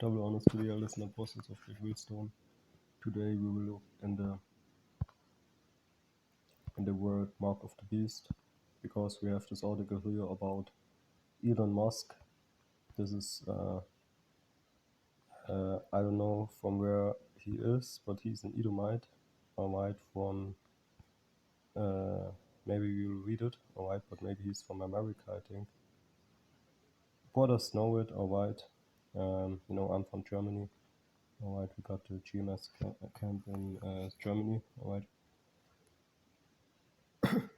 Double honors to the elders and apostles of greatmillstone. Today we will look in the word mark of the beast, because we have this article here about Elon Musk. This is I don't know from where he is, but he's an Edomite. Alright, from maybe we will read it. Alright, but maybe he's from America, I think. Brothers know it. Alright. I'm from Germany. Alright, we got the GMS camp in Germany. Alright.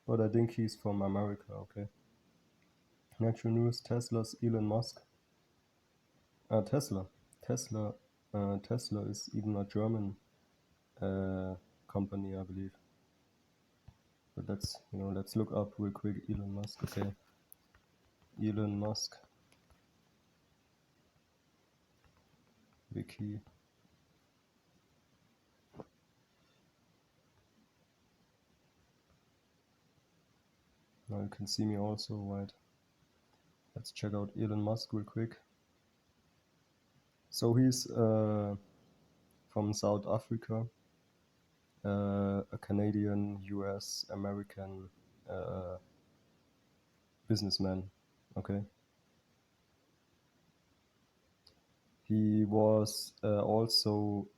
But I think he's from America, okay. Natural news, Tesla's Elon Musk. Tesla is even a German company, I believe. But let's look up real quick Elon Musk, okay. Elon Musk. Wiki. Now you can see me also, right? Let's check out Elon Musk real quick. So he's from South Africa, a Canadian, US, American businessman, okay. He was also,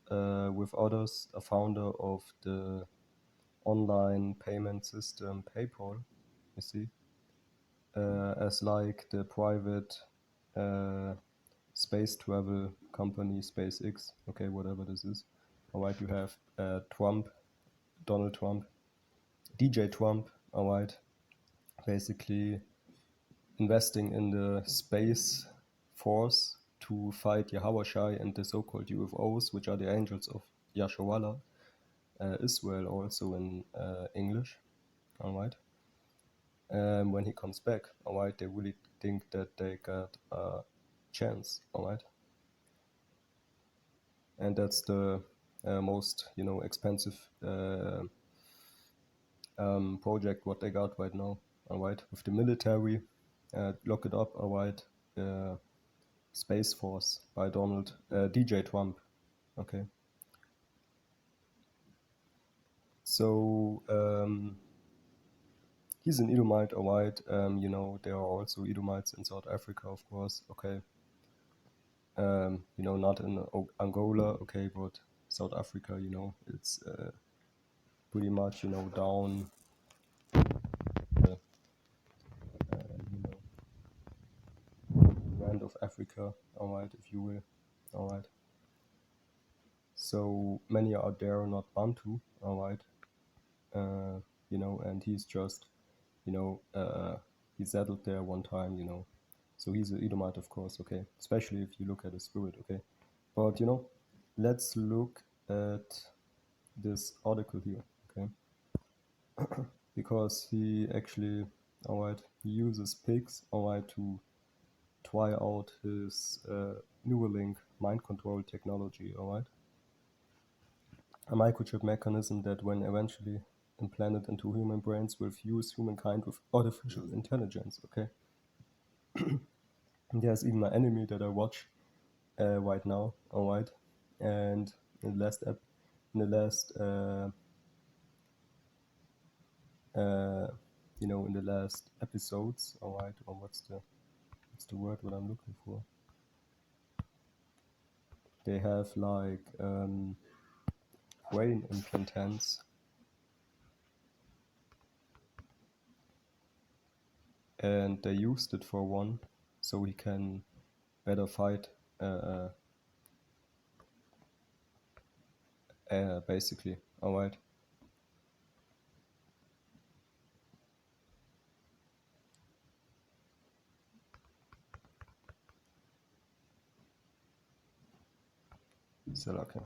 with others, a founder of the online payment system PayPal, you see, as like the private space travel company SpaceX, okay, whatever this is. Alright, you have Donald Trump, DJ Trump, alright, basically investing in the space force to fight Yahweh and the so-called UFOs, which are the angels of Yasharallah, Israel also in English, alright. When he comes back, alright, they really think that they got a chance, alright. And that's the most, expensive project what they got right now, alright, with the military. Look it up, alright. Space Force by DJ Trump, okay. So he's an Edomite, alright. There are also Edomites in South Africa, of course, okay. Not in Angola, okay, but South Africa, it's pretty much, down end of Africa, alright, if you will, alright. So many are there not Bantu, alright, and he's just, he settled there one time, so he's an Edomite, of course, okay, especially if you look at his spirit, okay. But, let's look at this article here, okay, because he actually, alright, he uses pigs, alright, to try out his Neuralink mind control technology, alright? A microchip mechanism that, when eventually implanted into human brains, will fuse humankind with artificial intelligence, okay? There's even an anime that I watch right now, alright? And in the last episodes, alright, or what's the word what I'm looking for? They have like brain implants, and they used it for one, so he can better fight, basically, alright. So okay.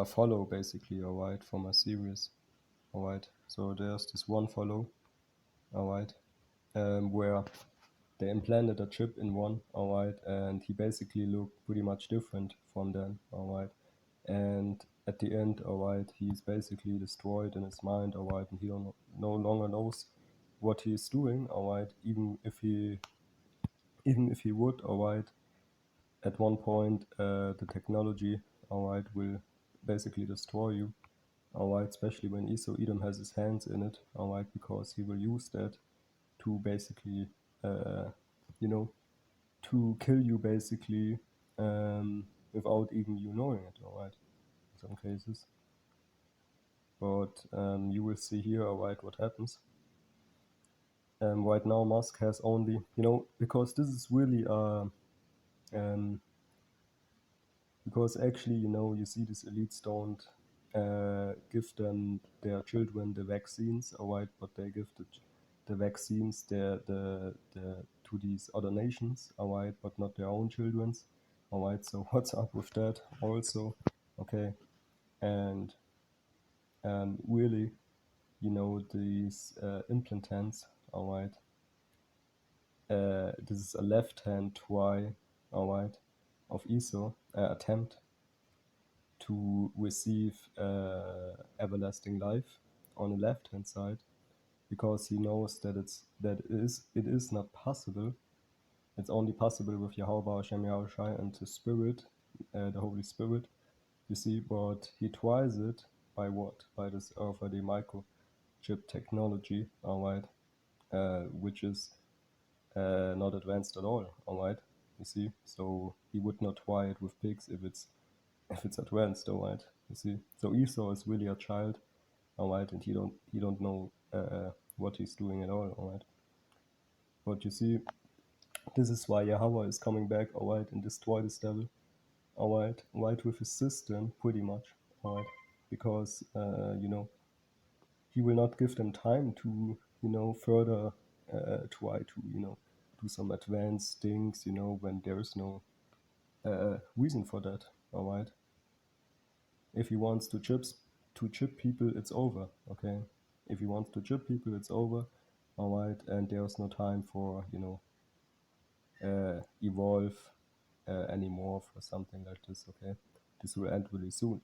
Follow basically, alright, from a series, alright. So there's this one follow, alright, where they implanted a chip in one, alright, and he basically looked pretty much different from them, alright. And at the end, alright, he's basically destroyed in his mind, alright, and he no longer knows what he is doing, alright, even if he would, alright, at one point the technology, alright, will basically destroy you, alright, especially when Edom has his hands in it, alright, because he will use that to basically, you know, to kill you basically without even you knowing it, alright, in some cases. But you will see here, alright, what happens. Right now, Musk has only, because this is really because actually, you see these elites don't give them their children the vaccines, alright, but they give the vaccines to these other nations, alright, but not their own children's, alright. So what's up with that also? Okay, and really, these implantants, alright. This is a left-hand try, alright, of Esau attempt to receive everlasting life on the left-hand side, because he knows that it is not possible. It's only possible with Yahweh Hashem Yahushai and the Spirit, the Holy Spirit. You see, but he tries it by what? By this RFID microchip technology, alright, which is not advanced at all, alright. You see, so he would not try it with pigs if it's advanced, alright. You see, so Esau is really a child, alright, and he don't know what he's doing at all, alright. But you see, this is why Yahweh is coming back, alright, and destroy this devil, alright, right with his system, pretty much, alright, because he will not give them time to further try to do some advanced things, when there is no reason for that, alright. If he wants to chip people, it's over, okay. If he wants to chip people, it's over, alright, and there's no time for evolve anymore for something like this, okay. This will end really soon,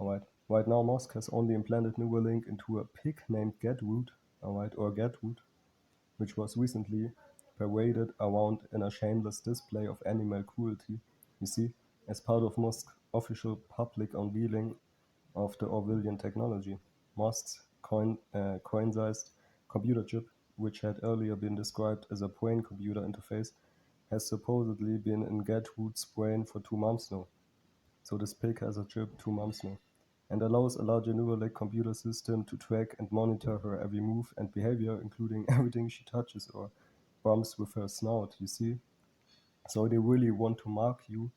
alright. Right now, Musk has only implanted Neuralink into a pig named Gertrude, alright, or Gertrude, which was recently paraded around in a shameless display of animal cruelty, you see, as part of Musk's official public unveiling of the Orwellian technology. Musk's coin-sized computer chip, which had earlier been described as a brain-computer interface, has supposedly been in Gertrude's brain for 2 months now. So this pig has a chip 2 months now, and allows a larger Neuralink computer system to track and monitor her every move and behavior, including everything she touches or bumps with her snout, you see. So they really want to mark you,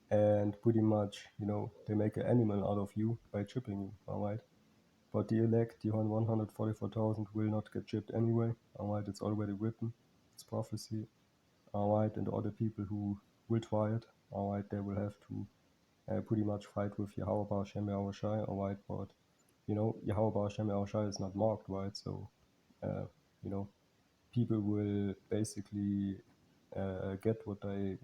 and pretty much, they make an animal out of you by chipping you, alright. But the elect, the 144,000, will not get chipped anyway, alright, it's already written, it's prophecy, alright, and all the people who will try it, alright, they will have to pretty much fight with Yahweh Hashem Yahushai, alright, but Yahweh Hashem Yahushai is not marked, right? So people will basically get what they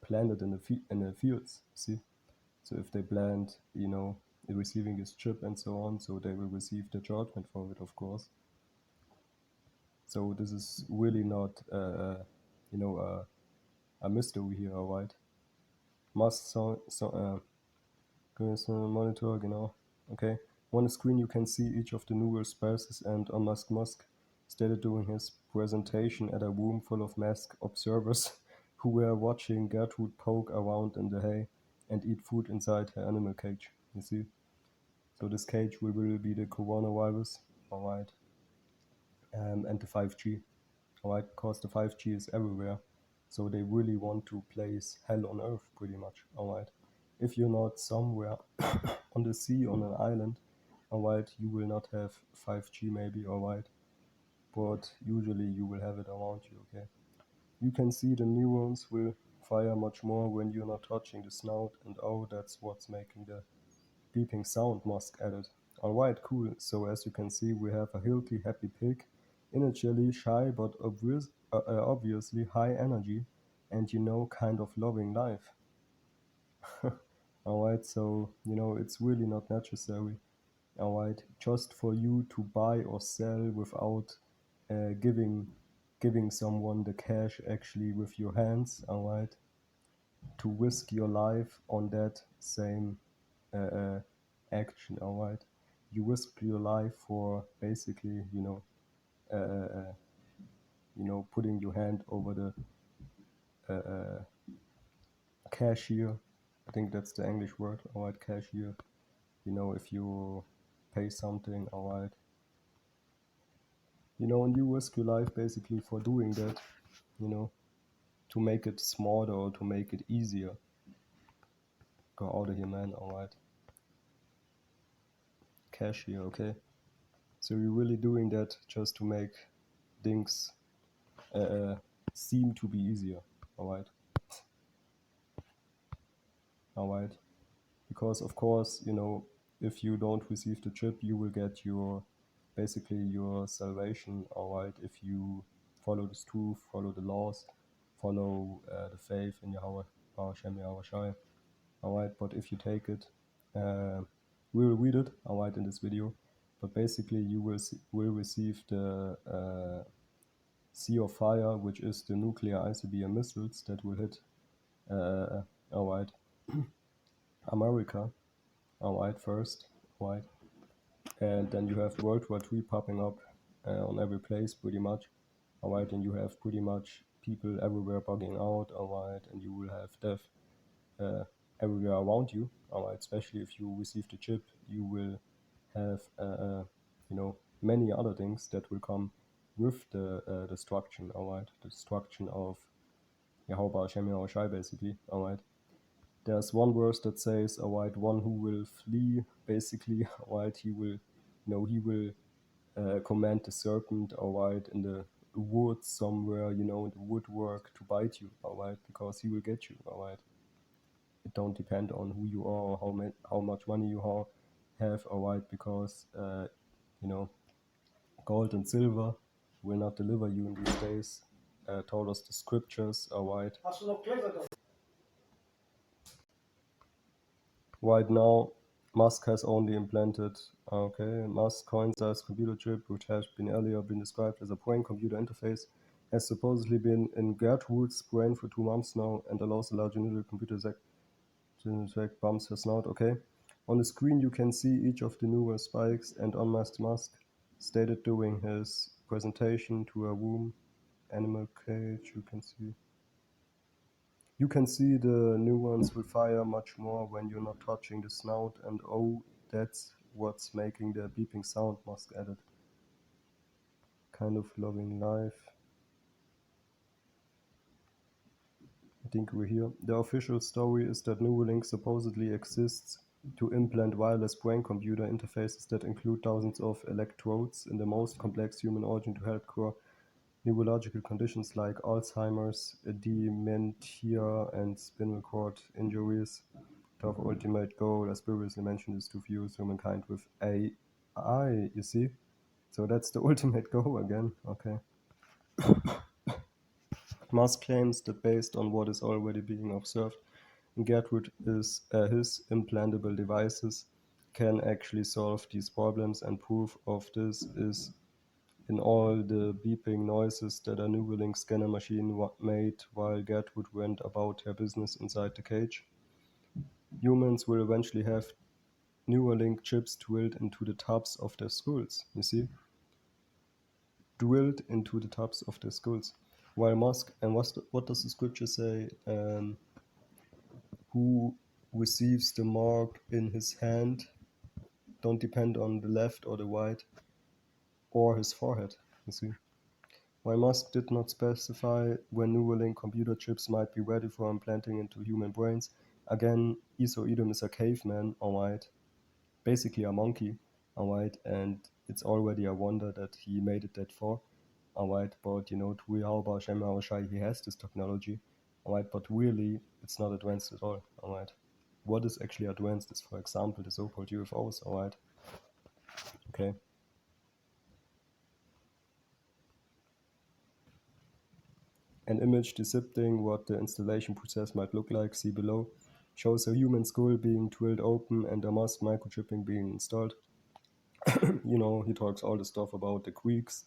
planted in the fields. See, so if they plant, receiving his chip and so on, so they will receive the judgment for it, of course. So this is really not, a mystery here, alright. Must monitor, okay. On the screen you can see each of the neural spaces, and on Musk stated during his presentation at a room full of masked observers who were watching Gertrude poke around in the hay and eat food inside her animal cage, you see. So this cage will be the coronavirus, alright, and the 5G, alright, because the 5G is everywhere. So they really want to place hell on earth, pretty much, alright. If you're not somewhere on the sea, on an island, alright, you will not have 5G maybe, alright, but usually you will have it around you, okay. You can see the neurons will fire much more when you're not touching the snout, and oh, that's what's making the beeping sound, Musk added. Alright, cool. So as you can see, we have a healthy, happy pig, initially shy but obviously high energy, and kind of loving life. Alright, so it's really not necessary, alright, just for you to buy or sell without giving someone the cash actually with your hands, alright, to risk your life on that same action, alright. You risk your life for basically, putting your hand over the cashier. I think that's the English word, alright, cashier. If you pay something, alright. And you risk your life basically for doing that, to make it smarter or to make it easier. Go out of here, man, alright. Cashier, okay. So you're really doing that just to make things seem to be easier, alright. Alright. Because of course, if you don't receive the chip, you will get basically your salvation, alright, if you follow the truth, follow the laws, follow the faith in Yahweh, Hashem, Yahweh Shai, alright. But if you take it, we will read it, alright, in this video. But basically, you will receive the Sea of Fire, which is the nuclear ICBM missiles that will hit, alright, America, alright, first, alright. And then you have World War III popping up on every place pretty much, alright, and you have pretty much people everywhere bugging out, alright, and you will have death everywhere around you, alright, especially if you receive the chip, you will have, many other things that will come with the destruction, alright, the destruction of Yahweh Hashem Yahweh Shai, basically, alright. There's one verse that says, alright, one who will flee, basically, alright, he will command the serpent, alright, in the woods somewhere, in the woodwork to bite you, alright, because he will get you, alright. It don't depend on who you are or how much money you have, alright, because, gold and silver will not deliver you in these days, told us the scriptures, alright. Right now, Musk has only implanted, Musk coin-sized computer chip, which has earlier been described as a brain computer interface, has supposedly been in Gertrude's brain for 2 months now and allows a large unit computer to bumps her snout, okay? On the screen you can see each of the newer spikes, and unmasked Musk stated during his presentation to a room animal cage, you can see the new ones will fire much more when you're not touching the snout, and oh, that's what's making the beeping sound, Musk added. Kind of loving life. I think we're here. The official story is that Neuralink supposedly exists to implant wireless brain-computer interfaces that include thousands of electrodes in the most complex human organ to help cure neurological conditions like Alzheimer's, dementia, and spinal cord injuries. The ultimate goal, as previously mentioned, is to fuse humankind with AI, you see? So that's the ultimate goal again, okay. Musk claims that based on what is already being observed, Gertrude is his implantable devices can actually solve these problems, and proof of this is in all the beeping noises that a Neuralink scanner machine made while Gertrude went about her business inside the cage. Humans will eventually have Neuralink chips drilled into the tops of their skulls, you see? Drilled into the tops of their skulls. While Musk, and what does the scripture say? Who receives the mark in his hand don't depend on the left or the right or his forehead, you see. While Musk did not specify when Neuralink computer chips might be ready for implanting into human brains, again, Edom is a caveman, alright, basically a monkey, alright, and it's already a wonder that he made it that far, alright, but to Yahweh Hashem Yahweh Shai, he has this technology, alright, but really, it's not advanced at all, alright. What is actually advanced is, for example, the so-called UFOs, alright, okay. An image depicting what the installation process might look like, see below. shows a human skull being drilled open and a Musk microchipping being installed. He talks all the stuff about the Greeks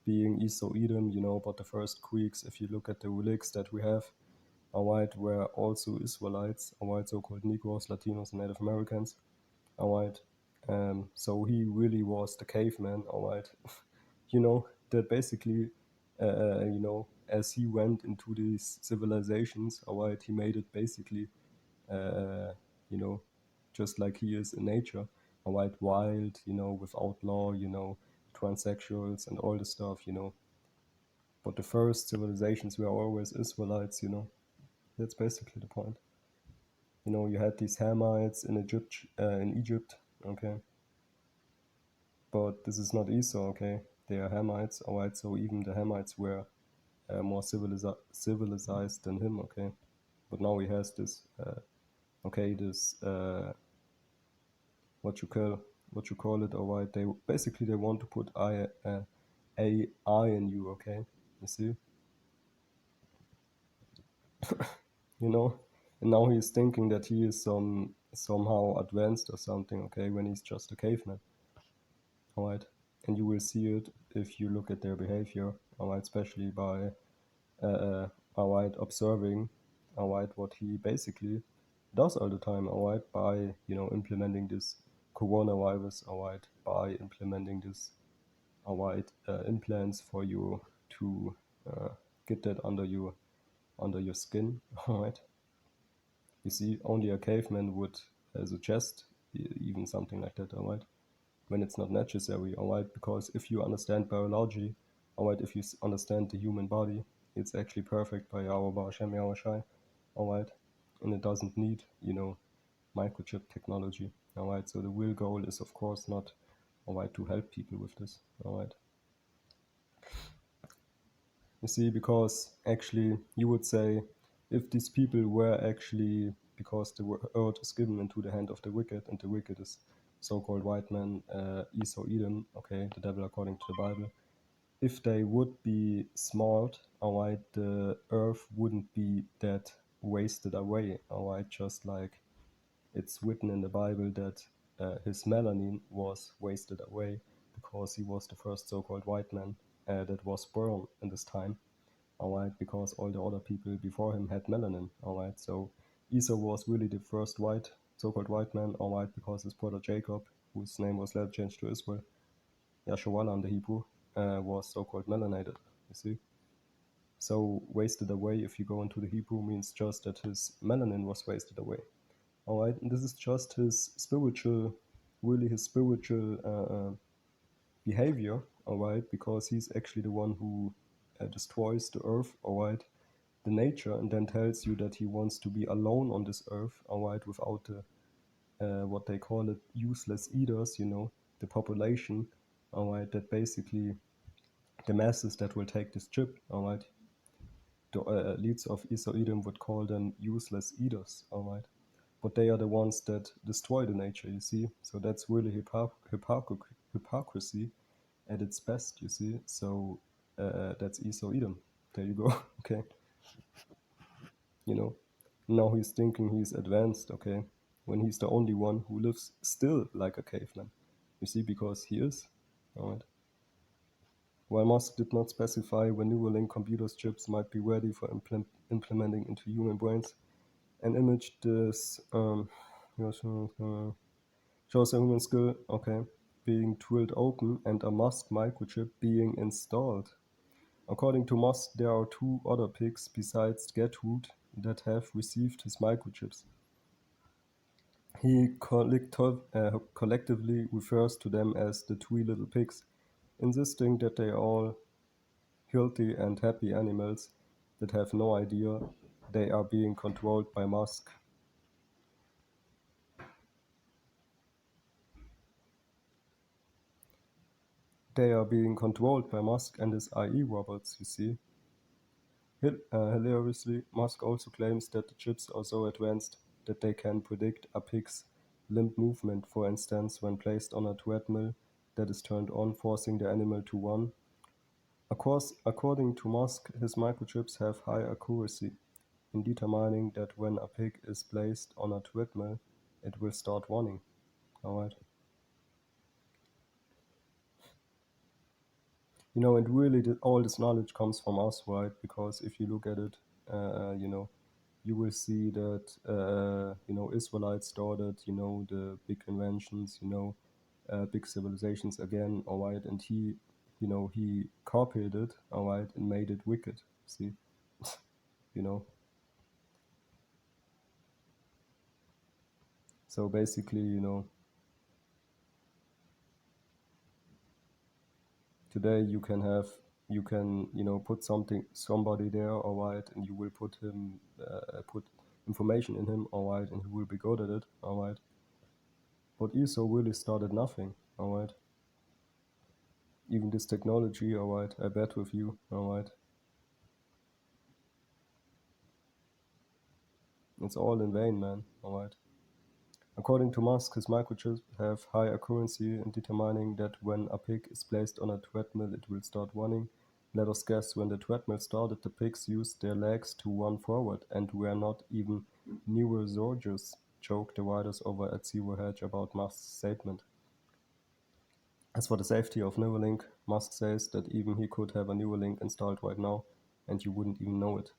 being Edom, about the first Greeks. If you look at the relics that we have, alright, were also Israelites, alright, so-called Negroes, Latinos, and Native Americans, alright. So he really was the caveman, alright. That basically, as he went into these civilizations, alright, he made it basically, you know, just like he is in nature, alright, wild, without law, transsexuals and all the stuff, But the first civilizations were always Israelites, That's basically the point. You had these Hamites in Egypt, okay? But this is not Esau, okay? They are Hamites, alright? So even the Hamites were more civilized than him, okay? But now he has this, what you call it, alright? They want to put AI in you, okay? You see? And now he's thinking that he is somehow advanced or something, okay? When he's just a caveman, alright? And you will see it if you look at their behavior, alright? Especially by alright, observing, alright, what he basically does all the time, alright, by implementing this coronavirus, alright, by implementing this alright implants for you to get that under your skin, alright. You see, only a caveman would suggest even something like that, alright, when it's not necessary, alright, because if you understand biology, alright, if you understand the human body, it's actually perfect by our Bar Hashem Yahushai, alright, and it doesn't need, microchip technology, alright, so the real goal is, of course, not, alright, to help people with this, alright. You see, because actually, you would say, if these people were actually, because the earth is given into the hand of the wicked, and the wicked is so-called white man, Esau, Edom, okay, the devil according to the Bible, if they would be smart, alright, the earth wouldn't be that wasted away, alright, just like it's written in the Bible that his melanin was wasted away because he was the first so-called white man that was born in this time, alright, because all the other people before him had melanin, alright, so Esau was really the first so-called white man, alright, because his brother Jacob, whose name was later changed to Israel, Yasharal in the Hebrew, was so-called melanated, you see. So wasted away, if you go into the Hebrew, means just that his melanin was wasted away. Alright, and this is just his spiritual behavior, alright, because he's actually the one who destroys the earth, alright, the nature, and then tells you that he wants to be alone on this earth, alright, without the what they call it, useless eaters, the population, alright, that basically the masses that will take this chip, alright, the elites of Edom would call them useless eaters, alright, but they are the ones that destroy the nature, you see, so that's really hypocrisy at its best, you see, so that's Edom, there you go, okay, now he's thinking he's advanced, okay, when he's the only one who lives still like a caveman, you see, because he is, alright. While Musk did not specify when Neuralink computer chips might be ready for implementing into human brains, an image this shows a human skull, okay, being drilled open and a Musk microchip being installed. According to Musk, there are two other pigs besides Gertrude that have received his microchips. He collectively refers to them as the three little pigs, insisting that they are all healthy and happy animals that have no idea they are being controlled by Musk. They are being controlled by Musk and his IE robots, you see. Hilariously, Musk also claims that the chips are so advanced that they can predict a pig's limb movement, for instance, when placed on a treadmill that is turned on, forcing the animal to run. Of course, according to Musk, his microchips have high accuracy. in determining that when a pig is placed on a treadmill, it will start running. Alright. You know, and really all this knowledge comes from us, right? Because if you look at it, you know, you will see that, you know, Israelites started, you know, the big inventions, you know, big civilizations again, all right? And he, you know, he copied it, all right, and made it wicked, see? You know? So basically, you know, today you can have, you can, you know, put somebody there, all right, and you will put him, put information in him, all right, and he will be good at it, all right. But Esau really started nothing, all right. Even this technology, all right, I bet with you, all right. It's all in vain, man, all right. According to Musk, his microchips have high accuracy in determining that when a pig is placed on a treadmill, it will start running. Let us guess, when the treadmill started, the pigs used their legs to run forward and were not even neurosurgeons, joked the writers over at Zero Hedge about Musk's statement. As for the safety of Neuralink, Musk says that even he could have a Neuralink installed right now, and you wouldn't even know it.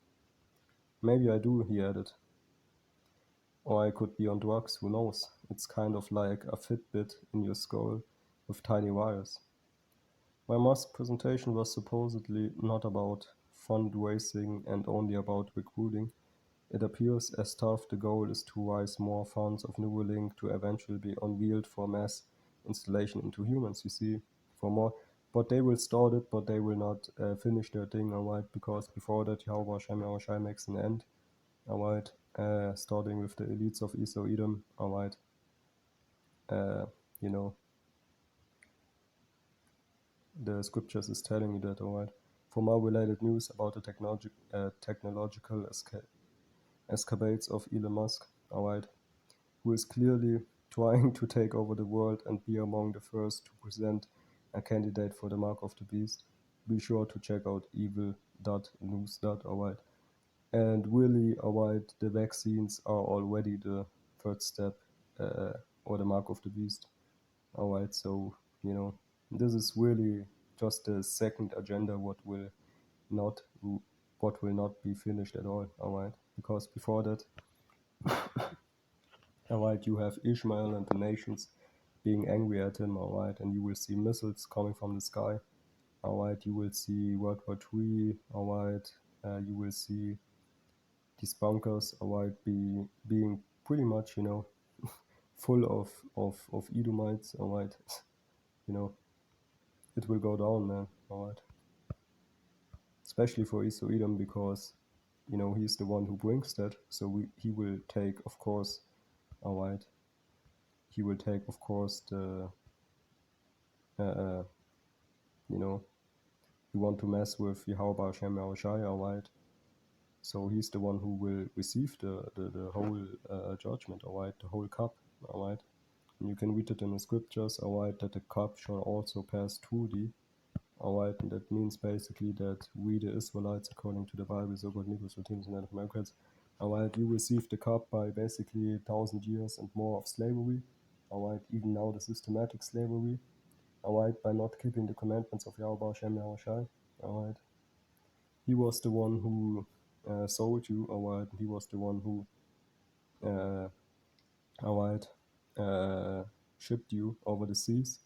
Maybe I do, he added. Or I could be on drugs, who knows? It's kind of like a Fitbit in your skull with tiny wires. My Musk presentation was supposedly not about fundraising and only about recruiting. It appears as tough the goal is to raise more funds of Neuralink to eventually be unveiled for mass installation into humans, you see, for more. But they will start it, but they will not finish their thing, alright, because before that, Yahweh Hashem makes an end, alright, starting with the elites of Esau Edom, alright, you know, the scriptures is telling you that, alright. For more related news about the technological escapades of Elon Musk, alright, who is clearly trying to take over the world and be among the first to present a candidate for the mark of the beast, be sure to check out evil.news. Alright. And really, alright, the vaccines are already the third step, or the mark of the beast. Alright, so, you know, this is really just the second agenda what will not be finished at all, alright? Because before that, alright, you have Ishmael and the nations being angry at him, alright, and you will see missiles coming from the sky, alright, you will see World War III, alright, you will see these bunkers, alright, being pretty much, you know, full of Edomites, alright, you know, it will go down, man, alright. Especially for Esau Edom, because, you know, he's the one who brings that, so he will take, of course, alright, he will take, of course, the, you know, you want to mess with Yahweh Hashem Yahushai, alright, so he's the one who will receive the whole judgment, alright, the whole cup, alright, and you can read it in the scriptures, alright, that the cup shall also pass through thee, alright, and that means basically that we, the Israelites, according to the Bible, so-called Negroes, Latinos and Indians, alright, you received the cup by basically 1,000 years and more of slavery, alright, even now the systematic slavery, alright, by not keeping the commandments of Yahweh Hashem Yahushai, alright. He was the one who sold you, alright, he was the one who, alright, shipped you over the seas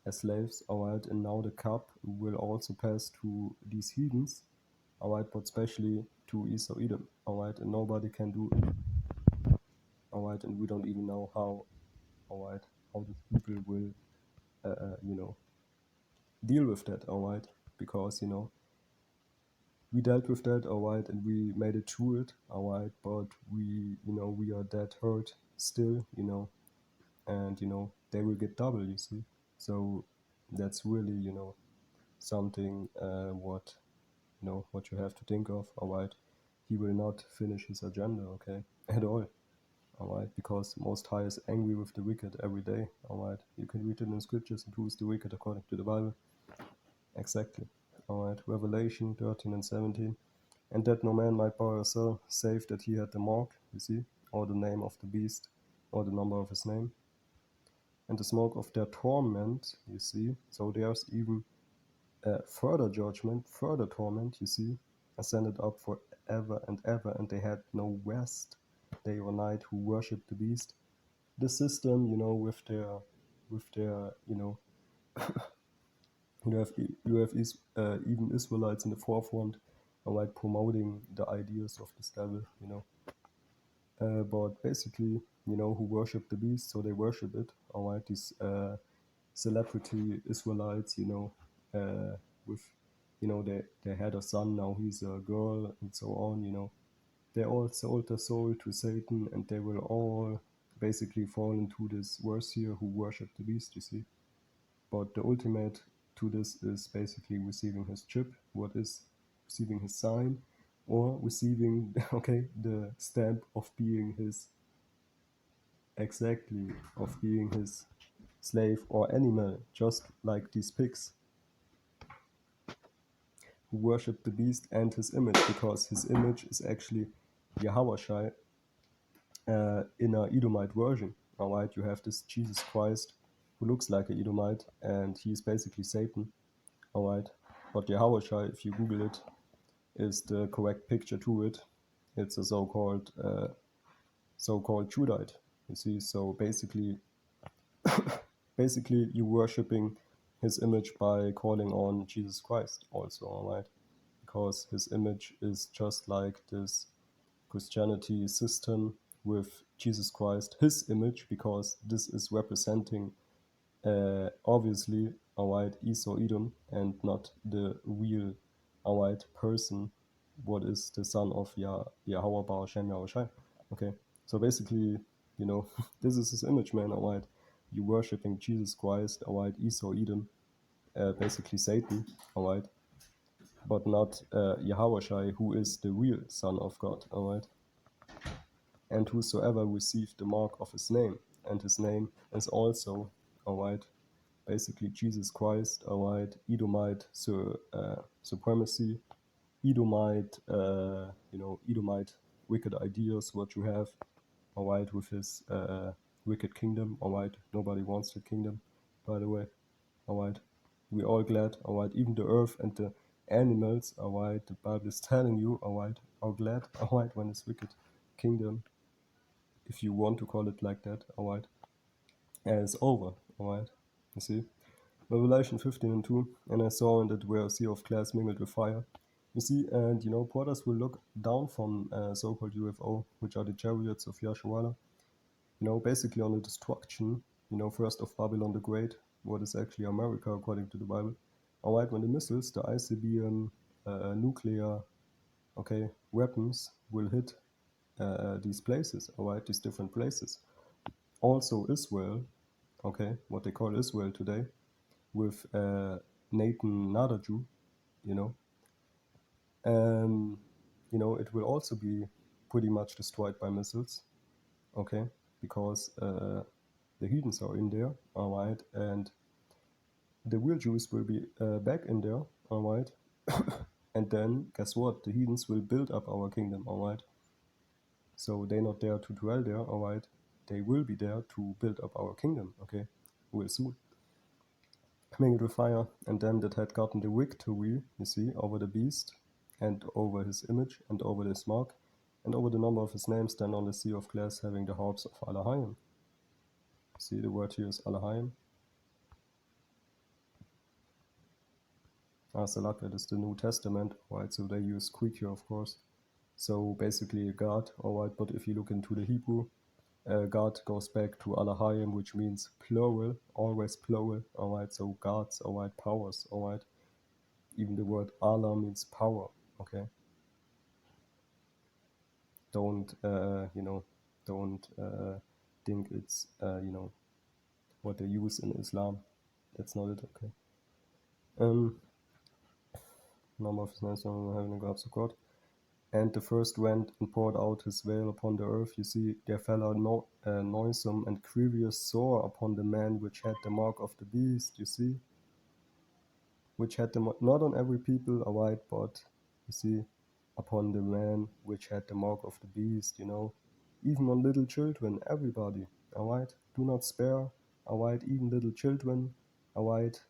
as slaves, alright, and now the cup will also pass to these heathens, alright, but especially to Esau Edom, alright, and nobody can do it, alright, and we don't even know how, alright, how the people will, you know, deal with that, alright, because, you know, we dealt with that, alright, and we made it through it, alright, but we, you know, we are that hurt still, you know, and, you know, they will get double, you see, so that's really, you know, something, what, you know, what you have to think of, alright, he will not finish his agenda, okay, at all, alright, because Most High is angry with the wicked every day, alright, you can read it in the scriptures, and who is the wicked according to the Bible, exactly, alright, Revelation 13 and 17, and that no man might buy or sell, save that he had the mark, you see, or the name of the beast, or the number of his name. And the smoke of their torment, you see, so there's even further judgment, further torment, you see, ascended up for ever, and they had no rest, day or night, who worshipped the beast. The system, with their, even Israelites in the forefront, like promoting the ideas of this devil. But basically, who worship the beast, so they worship it. All right, these celebrity Israelites, with, they had a son, now he's a girl, and so on. They all sold their soul to Satan, and they will all basically fall into this verse here, who worship the beast, you see. But the ultimate to this is basically receiving his chip, what is receiving his sign, or receiving, the stamp of being his, exactly, of being his slave or animal, just like these pigs who worship the beast and his image, because his image is actually Yahweh in a Edomite version. All right, you have this Jesus Christ who looks like an Edomite, and he's basically Satan. All right, but Yahweh, if you Google it, is the correct picture to it. It's a so-called Judite. You see, so basically you worshipping his image by calling on Jesus Christ also, all right? Because his image is just like this Christianity system with Jesus Christ, his image, because this is representing obviously, all right, Esau Edom, and not the real, all right, person, what is the son of Yahweh Bar Hashem Yahushai. Okay, so basically, this is his image, man, all right. You worshipping Jesus Christ, all right, Esau Edom, basically Satan, all right, but not Yahushai, who is the real son of God, all right. And whosoever received the mark of his name, and his name is also, all right, basically Jesus Christ, all right, Edomite supremacy, Edomite, Edomite wicked ideas, what you have, all right, with his wicked kingdom, all right, nobody wants the kingdom, by the way, all right, we're all glad, all right, even the earth and the animals, all right, the Bible is telling you, all right, are glad, all right, when this wicked kingdom, if you want to call it like that, all right, and it's over, all right, you see. Revelation 15:2, and I saw in that where a sea of glass mingled with fire. You see, and porters will look down from so-called UFO, which are the chariots of Yasharallah, basically on the destruction, first of Babylon the Great, what is actually America according to the Bible. All right, when the missiles, the ICBM nuclear, weapons will hit these places, all right, these different places. Also Israel, what they call Israel today, with Nathan Nadaju, it will also be pretty much destroyed by missiles, because the heathens are in there, all right, and the real Jews will be back in there, all right, and then guess what? The heathens will build up our kingdom, all right. So they're not there to dwell there, all right. They will be there to build up our kingdom, real soon. Mingled with fire, and then that had gotten the victory, you see, over the beast, and over his image, and over his mark, and over the number of his name, stand on the sea of glass, having the harps of Alahayim. See, the word here is Alahayim. Salak, that is the New Testament, right? So they use Greek here, of course. So basically a god, alright, but if you look into the Hebrew, God goes back to Alahayim, which means plural, always plural, alright, so gods, alright, powers, alright. Even the word Allah means power, Don't, don't think it's, what they use in Islam. That's not it, Number of his names having the gobs of God. And the first went and poured out his veil upon the earth. You see, there fell a noisome and grievous sore upon the man which had the mark of the beast, you see. Which had the mark, not on every people, alright, but you see, upon the man which had the mark of the beast, even on little children, everybody, all right? Do not spare, all right? Even little children, all right?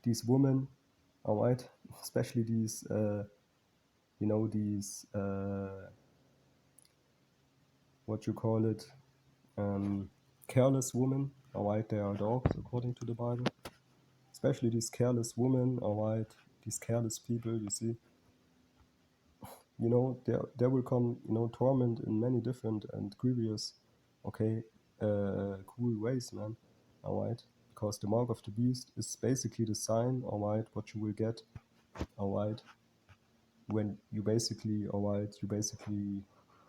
These women, all right? Especially these, what you call it, careless women, all right? They are dogs, according to the Bible. Especially these careless women, all right? These careless people, you see. There will come, torment in many different and grievous, cruel ways, man, all right? Because the mark of the beast is basically the sign, all right, what you will get, all right, when you basically,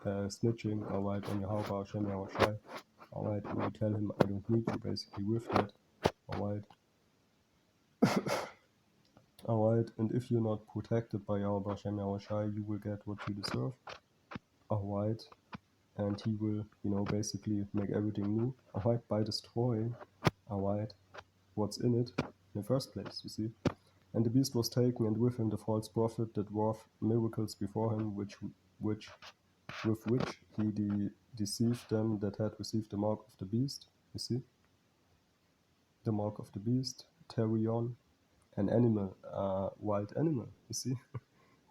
snitching, all right, on your Hauba, Hashem, Yahushai, all right, and you tell him, I don't need you, basically, with that, all right? Alright, and if you're not protected by Yahweh Hashem Yahushai, you will get what you deserve. Alright, and he will, basically make everything new. Alright, by destroying, alright, what's in it in the first place, you see. And the beast was taken, and with him the false prophet that wrought miracles before him, with which he deceived them that had received the mark of the beast, you see. The mark of the beast, Terion, an animal, wild animal, you see.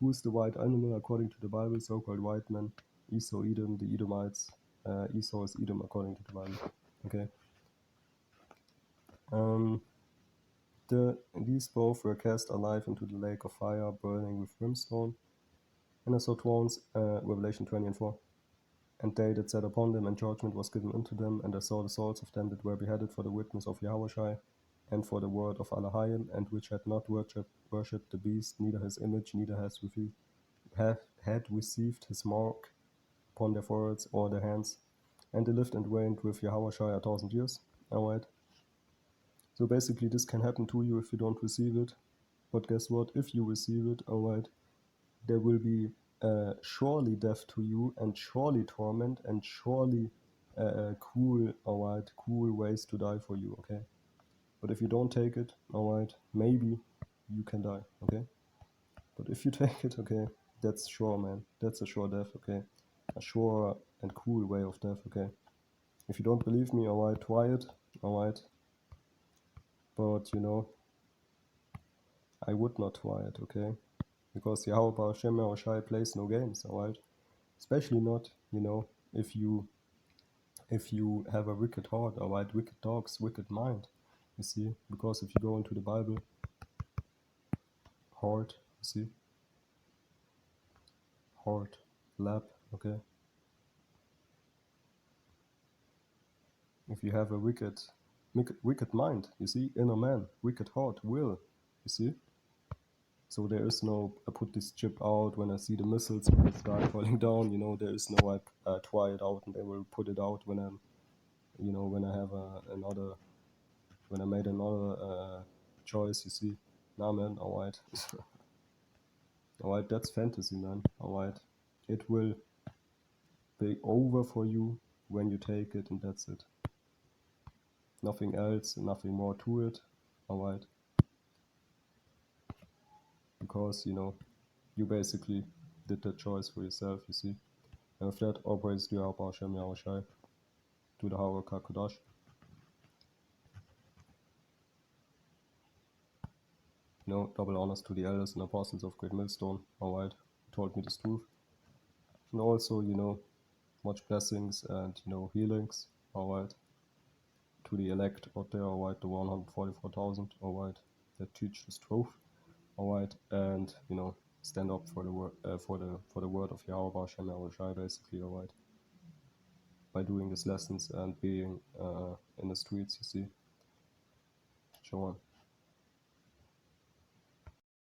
Who is the white animal according to the Bible? So-called white man, Esau, Edom, the Edomites. Esau is Edom according to the Bible. Okay. These both were cast alive into the lake of fire, burning with brimstone. And I saw thrones, Revelation 20 and 4. And they that sat upon them, and judgment was given unto them. And I saw the souls of them that were beheaded for the witness of Yahushai, and for the word of Allahayim, and which had not worshipped the beast, neither his image, neither had received his mark upon their foreheads or their hands, and they lived and reigned with Yahushai 1,000 years. Alright. So basically this can happen to you if you don't receive it. But guess what? If you receive it, alright, there will be surely death to you, and surely torment, and surely cruel ways to die for you, okay? But if you don't take it, alright, maybe you can die, okay? But if you take it, okay, that's sure, man. That's a sure death, okay? A sure and cruel way of death, okay? If you don't believe me, alright, try it, alright? But, I would not try it, okay? Because Yahweh Hashem Yahushai plays no games, alright? Especially not, if you have a wicked heart, alright? Wicked dogs, wicked mind, you see? Because if you go into the Bible, heart, you see? Heart, lap, okay? If you have a wicked mind, you see? Inner man, wicked heart, will, you see? So there is no, I put this chip out when I see the missiles in the sky falling down, there is no, I try it out and I will put it out when I'm, when I have when I made another choice, you see. Nah, man, alright. Alright, that's fantasy, man, alright. It will be over for you when you take it, and that's it. Nothing else, nothing more to it, alright. Because, you basically did that choice for yourself, you see. And with that, all praise to Yahweh Hashem Yahushai, to the Hawah Kakodash. Double honors to the elders and apostles of Great Millstone, alright, who told me this truth. And also, much blessings and, healings, alright, to the elect out there, alright, the 144,000, alright, that teach this truth, alright, and, stand up for the word, for the word of Yahweh Hashem Yahushai, basically, alright, by doing these lessons and being in the streets, you see. Shalom.